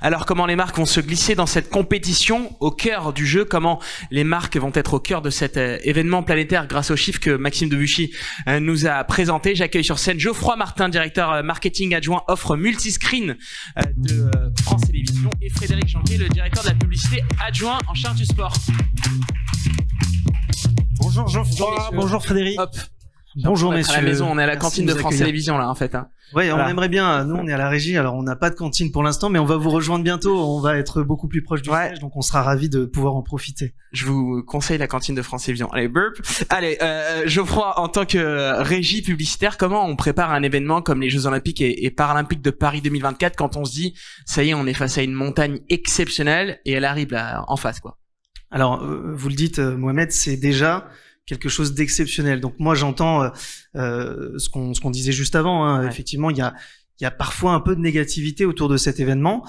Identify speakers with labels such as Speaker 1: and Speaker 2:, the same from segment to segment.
Speaker 1: Alors comment les marques vont se glisser dans cette compétition au cœur du jeu? Comment les marques vont être au cœur de cet événement planétaire grâce aux chiffres que Maxime Debuchy nous a présenté? J'accueille sur scène Geoffroy Martin, directeur marketing adjoint offre multiscreen de France Télévisions, et Frédéric Janquet, le directeur de la publicité adjoint en charge du sport.
Speaker 2: Bonjour Geoffroy, bonjour Frédéric.
Speaker 1: Hop.
Speaker 2: Bonjour messieurs.
Speaker 1: À la maison, on est à la
Speaker 2: Merci
Speaker 1: cantine de France Télévisions là en fait.
Speaker 2: Oui,
Speaker 1: Voilà.
Speaker 2: on aimerait bien. Nous, on est à la régie, alors on n'a pas de cantine pour l'instant, mais on va vous rejoindre bientôt. On va être beaucoup plus proche du siège, donc on sera ravis de pouvoir en profiter.
Speaker 1: Je vous conseille la cantine de France Télévisions. Allez, burp. Allez, Geoffroy, en tant que régie publicitaire, comment on prépare un événement comme les Jeux Olympiques et Paralympiques de Paris 2024 quand on se dit, ça y est, on est face à une montagne exceptionnelle et elle arrive là en face, quoi?
Speaker 2: Alors, vous le dites, Mohamed, c'est déjà quelque chose d'exceptionnel. Donc moi, j'entends ce qu'on disait juste avant. Hein. Ouais. Effectivement, il y a parfois un peu de négativité autour de cet événement.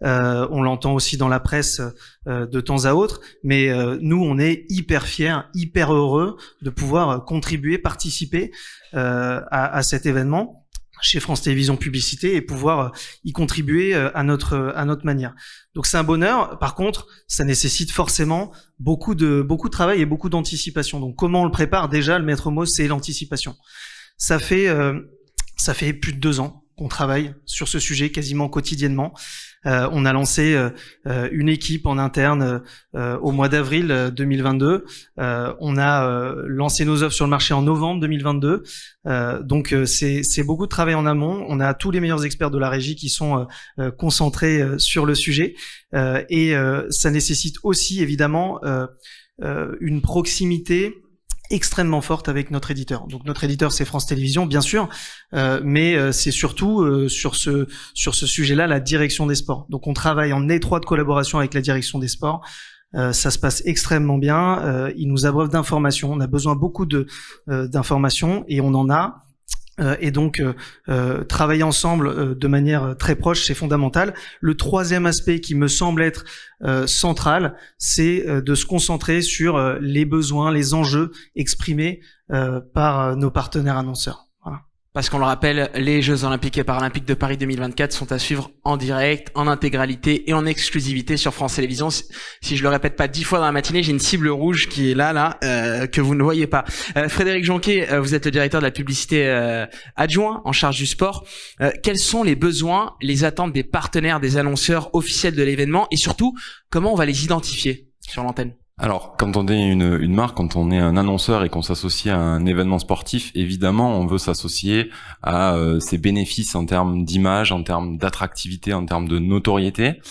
Speaker 2: On l'entend aussi dans la presse de temps à autre, mais nous, on est hyper fiers, hyper heureux de pouvoir contribuer, participer à cet événement chez France Télévisions Publicité et pouvoir y contribuer à notre manière. Donc c'est un bonheur. Par contre, ça nécessite forcément beaucoup de travail et beaucoup d'anticipation. Donc comment on le prépare? Déjà, le maître mot, c'est l'anticipation. Ça fait plus de 2 ans qu'on travaille sur ce sujet quasiment quotidiennement. On a lancé une équipe en interne au mois d'avril 2022. On a lancé nos offres sur le marché en novembre 2022. Donc c'est beaucoup de travail en amont. On a tous les meilleurs experts de la régie qui sont concentrés sur le sujet. Et ça nécessite aussi évidemment une proximité extrêmement forte avec notre éditeur. Donc notre éditeur, c'est France Télévisions, bien sûr, mais c'est surtout sur ce sujet-là la direction des sports. Donc on travaille en étroite collaboration avec la direction des sports. Ça se passe extrêmement bien. Ils nous abreuvent d'informations. On a besoin beaucoup d'informations et on en a. Et donc travailler ensemble de manière très proche, c'est fondamental. Le troisième aspect qui me semble être central, c'est de se concentrer sur les besoins, les enjeux exprimés par nos partenaires annonceurs. Voilà.
Speaker 1: Parce qu'on le rappelle, les Jeux Olympiques et Paralympiques de Paris 2024 sont à suivre en direct, en intégralité et en exclusivité sur France Télévisions. Si je le répète pas 10 fois dans la matinée, j'ai une cible rouge qui est là, que vous ne voyez pas. Frédéric Janquet, vous êtes le directeur de la publicité adjoint en charge du sport. Quels sont les besoins, les attentes des partenaires, des annonceurs officiels de l'événement et surtout, comment on va les identifier sur l'antenne?
Speaker 3: Alors, quand on est une marque, quand on est un annonceur et qu'on s'associe à un événement sportif, évidemment, on veut s'associer à ses bénéfices en termes d'image, en termes d'attractivité, en termes de notoriété.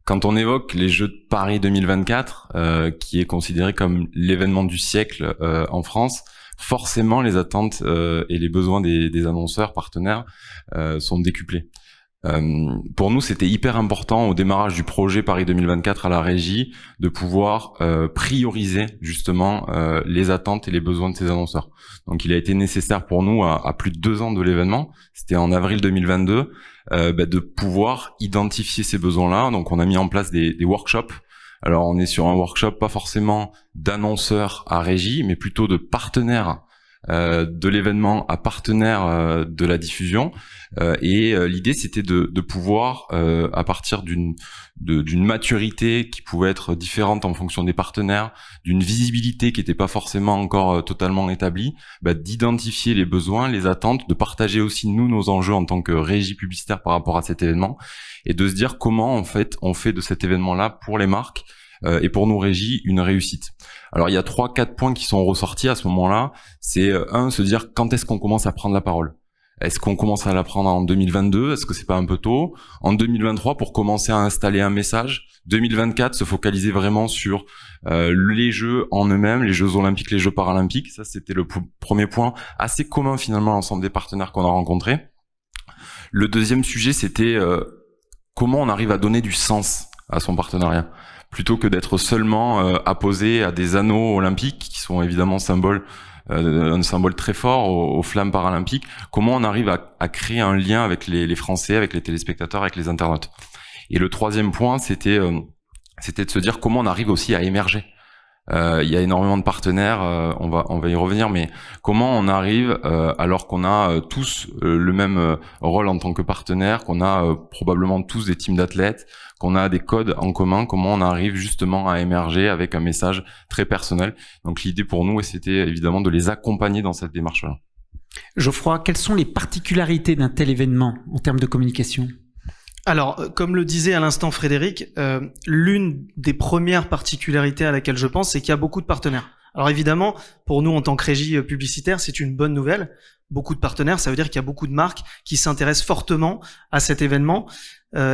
Speaker 3: Quand on évoque les Jeux de Paris 2024, qui est considéré comme l'événement du siècle en France, forcément, les attentes et les besoins des annonceurs partenaires sont décuplés. Pour nous, c'était hyper important au démarrage du projet Paris 2024 à la régie de pouvoir prioriser justement les attentes et les besoins de ces annonceurs. Donc, il a été nécessaire pour nous à plus de 2 ans de l'événement, c'était en avril 2022, de pouvoir identifier ces besoins-là. Donc, on a mis en place des workshops. Alors, on est sur un workshop pas forcément d'annonceurs à régie, mais plutôt de partenaires de l'événement à partenaire de la diffusion et l'idée c'était de pouvoir à partir d'une maturité qui pouvait être différente en fonction des partenaires, d'une visibilité qui n'était pas forcément encore totalement établie, d'identifier les besoins, les attentes, de partager aussi nous nos enjeux en tant que régie publicitaire par rapport à cet événement et de se dire comment en fait on fait de cet événement-là pour les marques et pour nos régies une réussite. Alors il y a 3-4 points qui sont ressortis à ce moment-là. C'est se dire quand est-ce qu'on commence à prendre la parole. Est-ce qu'on commence à la prendre en 2022? Est-ce que c'est pas un peu tôt? En 2023 pour commencer à installer un message. 2024 se focaliser vraiment sur les Jeux en eux-mêmes, les Jeux Olympiques, les Jeux Paralympiques. Ça c'était le premier point assez commun finalement à l'ensemble des partenaires qu'on a rencontrés. Le deuxième sujet c'était comment on arrive à donner du sens à son partenariat. Plutôt que d'être seulement apposé à des anneaux olympiques qui sont évidemment un symbole très fort aux flammes paralympiques, comment on arrive à créer un lien avec les Français, avec les téléspectateurs, avec les internautes. Et le troisième point, c'était de se dire comment on arrive aussi à émerger. Il y a énormément de partenaires, on va y revenir, mais comment on arrive, alors qu'on a tous le même rôle en tant que partenaire, qu'on a probablement tous des teams d'athlètes, qu'on a des codes en commun, comment on arrive justement à émerger avec un message très personnel. Donc l'idée pour nous, c'était évidemment de les accompagner dans cette démarche-là.
Speaker 4: Geoffroy, quelles sont les particularités d'un tel événement en termes de communication ?
Speaker 2: Alors, comme le disait à l'instant Frédéric, l'une des premières particularités à laquelle je pense, c'est qu'il y a beaucoup de partenaires. Alors évidemment, pour nous en tant que régie publicitaire, c'est une bonne nouvelle. Beaucoup de partenaires, ça veut dire qu'il y a beaucoup de marques qui s'intéressent fortement à cet événement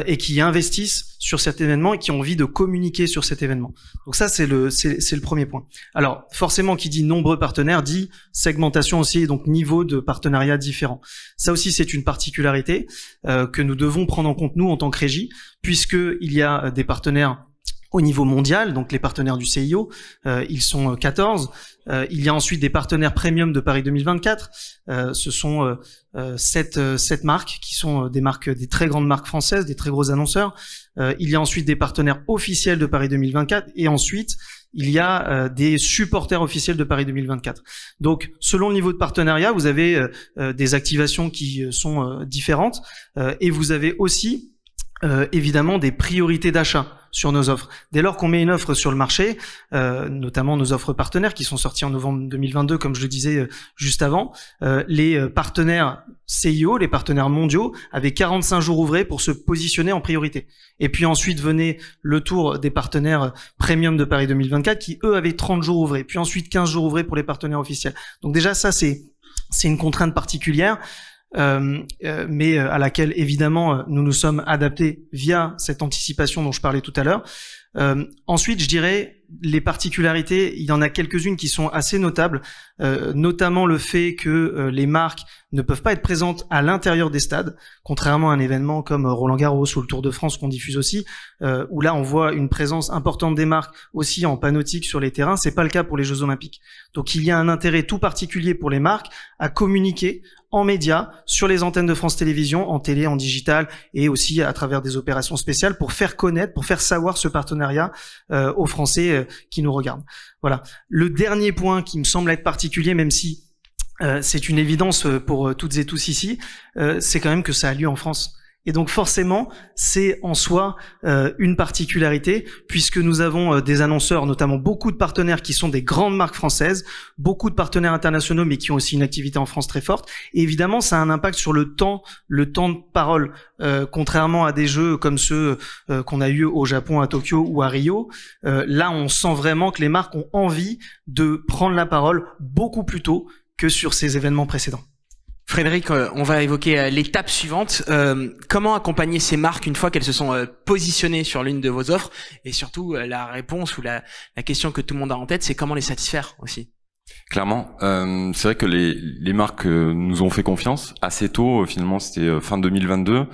Speaker 2: et qui investissent sur cet événement et qui ont envie de communiquer sur cet événement. Donc ça, c'est le premier point. Alors forcément, qui dit nombreux partenaires dit segmentation aussi, donc niveau de partenariat différent. Ça aussi, c'est une particularité que nous devons prendre en compte nous en tant que régie, puisque il y a des partenaires au niveau mondial, donc les partenaires du CIO, ils sont 14. Il y a ensuite des partenaires premium de Paris 2024. Ce sont 7 marques qui sont des très grandes marques françaises, des très gros annonceurs. Il y a ensuite des partenaires officiels de Paris 2024 et ensuite il y a des supporters officiels de Paris 2024. Donc, selon le niveau de partenariat, vous avez des activations qui sont différentes et vous avez aussi évidemment des priorités d'achat sur nos offres. Dès lors qu'on met une offre sur le marché, notamment nos offres partenaires qui sont sorties en novembre 2022, comme je le disais juste avant, les partenaires CIO, les partenaires mondiaux, avaient 45 jours ouvrés pour se positionner en priorité. Et puis ensuite venait le tour des partenaires premium de Paris 2024 qui, eux, avaient 30 jours ouvrés. Puis ensuite 15 jours ouvrés pour les partenaires officiels. Donc déjà, ça, c'est une contrainte particulière. Mais à laquelle évidemment nous nous sommes adaptés via cette anticipation dont je parlais tout à l'heure. Ensuite, je dirais les particularités, il y en a quelques-unes qui sont assez notables, notamment le fait que les marques ne peuvent pas être présentes à l'intérieur des stades, contrairement à un événement comme Roland-Garros ou le Tour de France qu'on diffuse aussi, où là on voit une présence importante des marques aussi en panoptique sur les terrains. C'est pas le cas pour les Jeux Olympiques. Donc il y a un intérêt tout particulier pour les marques à communiquer en médias, sur les antennes de France Télévisions, en télé, en digital et aussi à travers des opérations spéciales pour faire connaître, pour faire savoir ce partenariat aux Français qui nous regardent. Voilà. Le dernier point qui me semble être particulier, même si c'est une évidence pour toutes et tous ici, c'est quand même que ça a lieu en France. Et donc forcément, c'est en soi une particularité, puisque nous avons des annonceurs, notamment beaucoup de partenaires qui sont des grandes marques françaises, beaucoup de partenaires internationaux, mais qui ont aussi une activité en France très forte. Et évidemment, ça a un impact sur le temps de parole, contrairement à des jeux comme ceux qu'on a eu au Japon, à Tokyo ou à Rio. Là, on sent vraiment que les marques ont envie de prendre la parole beaucoup plus tôt que sur ces événements précédents.
Speaker 1: Frédéric, on va évoquer l'étape suivante. Comment accompagner ces marques une fois qu'elles se sont positionnées sur l'une de vos offres? Et surtout, la réponse ou la question que tout le monde a en tête, c'est comment les satisfaire aussi.
Speaker 3: Clairement, c'est vrai que les marques nous ont fait confiance assez tôt. Finalement, c'était fin 2022.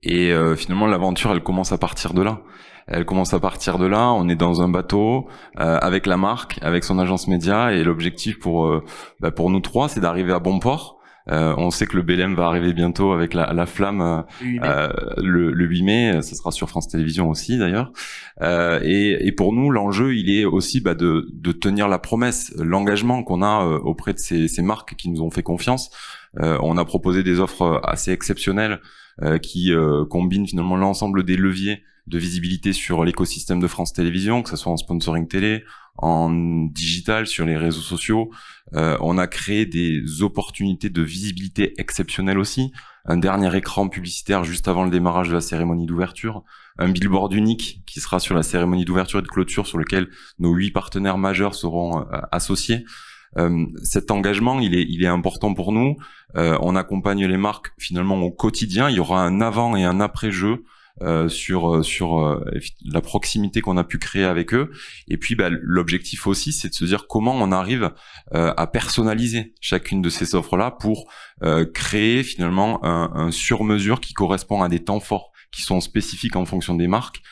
Speaker 3: Et finalement, l'aventure, elle commence à partir de là. Elle commence à partir de là. On est dans un bateau avec la marque, avec son agence média. Et l'objectif pour nous trois, c'est d'arriver à bon port. On sait que le Belém va arriver bientôt avec la flamme le 8 mai, ça sera sur France Télévisions aussi d'ailleurs. Et pour nous, l'enjeu, il est aussi de tenir la promesse, l'engagement qu'on a auprès de ces marques qui nous ont fait confiance. On a proposé des offres assez exceptionnelles qui combinent finalement l'ensemble des leviers de visibilité sur l'écosystème de France Télévisions, que ce soit en sponsoring télé, en digital, sur les réseaux sociaux. On a créé des opportunités de visibilité exceptionnelles aussi. Un dernier écran publicitaire juste avant le démarrage de la cérémonie d'ouverture. Un billboard unique qui sera sur la cérémonie d'ouverture et de clôture sur lequel nos 8 partenaires majeurs seront associés. Cet engagement, il est important pour nous. On accompagne les marques finalement au quotidien. Il y aura un avant et un après-jeu sur la proximité qu'on a pu créer avec eux. Et puis l'objectif aussi, c'est de se dire comment on arrive à personnaliser chacune de ces offres-là pour créer finalement un sur-mesure qui correspond à des temps forts qui sont spécifiques en fonction des marques.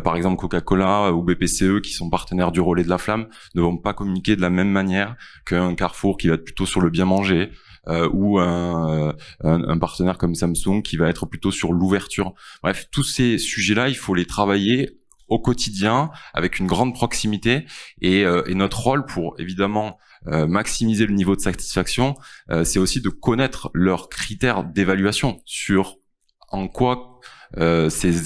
Speaker 3: Par exemple, Coca-Cola ou BPCE, qui sont partenaires du Relais de la Flamme, ne vont pas communiquer de la même manière qu'un Carrefour qui va être plutôt sur le bien manger, ou un partenaire comme Samsung qui va être plutôt sur l'ouverture. Bref, tous ces sujets-là, il faut les travailler au quotidien, avec une grande proximité, et notre rôle pour évidemment maximiser le niveau de satisfaction, c'est aussi de connaître leurs critères d'évaluation sur en quoi cet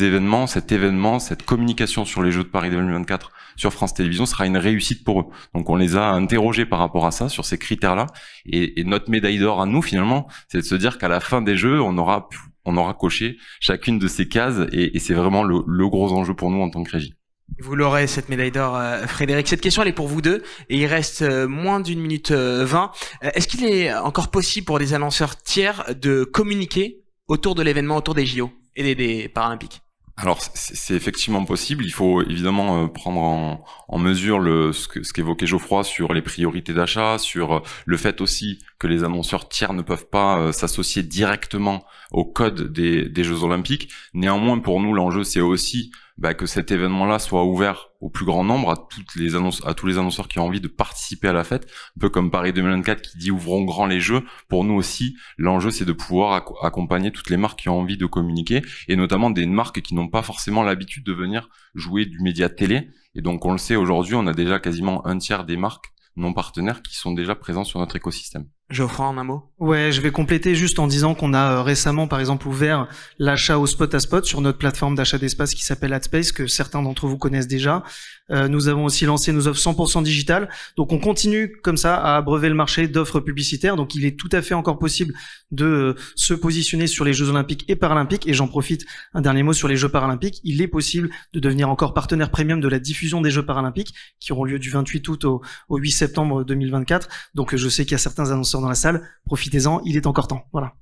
Speaker 3: événement, cette communication sur les Jeux de Paris 2024 sur France Télévisions sera une réussite pour eux. Donc on les a interrogés par rapport à ça, sur ces critères-là, et notre médaille d'or à nous finalement, c'est de se dire qu'à la fin des Jeux, on aura coché chacune de ces cases, et c'est vraiment le gros enjeu pour nous en tant que régie.
Speaker 1: Vous l'aurez, cette médaille d'or, Frédéric. Cette question, elle est pour vous deux, et il reste moins d'1 minute 20. Est-ce qu'il est encore possible pour des annonceurs tiers de communiquer autour de l'événement, autour des JO et des Paralympiques?
Speaker 3: Alors c'est effectivement possible. Il faut évidemment prendre en mesure ce qu'évoquait Geoffroy sur les priorités d'achat, sur le fait aussi que les annonceurs tiers ne peuvent pas s'associer directement au code des Jeux Olympiques. Néanmoins, pour nous, l'enjeu c'est aussi que cet événement-là soit ouvert au plus grand nombre, à tous les annonceurs qui ont envie de participer à la fête, un peu comme Paris 2024 qui dit ouvrons grand les Jeux. Pour nous aussi, l'enjeu c'est de pouvoir accompagner toutes les marques qui ont envie de communiquer, et notamment des marques qui n'ont pas forcément l'habitude de venir jouer du média télé. Et donc on le sait aujourd'hui, on a déjà quasiment un tiers des marques non partenaires qui sont déjà présents sur notre écosystème.
Speaker 1: Geoffroy, en un mot? Ouais,
Speaker 2: je vais compléter juste en disant qu'on a récemment, par exemple, ouvert l'achat au spot à spot sur notre plateforme d'achat d'espace qui s'appelle AdSpace, que certains d'entre vous connaissent déjà. Nous avons aussi lancé nos offres 100% digitales. Donc, on continue comme ça à abreuver le marché d'offres publicitaires. Donc, il est tout à fait encore possible de se positionner sur les Jeux Olympiques et Paralympiques. Et j'en profite, un dernier mot sur les Jeux Paralympiques. Il est possible de devenir encore partenaire premium de la diffusion des Jeux Paralympiques qui auront lieu du 28 août au 8 septembre 2024. Donc, je sais qu'il y a certains annonceurs dans la salle. Profitez-en, il est encore temps. Voilà.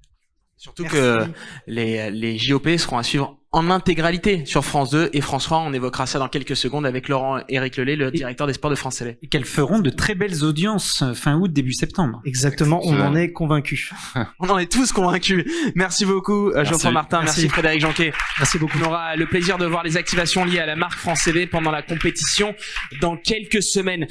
Speaker 1: Surtout que les JOP seront à suivre en intégralité sur France 2 et France 3. On évoquera ça dans quelques secondes avec Laurent-Éric Lelay, le directeur des sports de France Télé.
Speaker 4: Et qu'elles feront de très belles audiences fin août, début septembre.
Speaker 2: Exactement, on en est convaincus.
Speaker 1: On en est tous convaincus. Merci beaucoup, Geoffroy Martin. Merci Frédéric Jonquet.
Speaker 2: Merci beaucoup.
Speaker 1: On aura le plaisir de voir les activations liées à la marque France Télé pendant la compétition dans quelques semaines.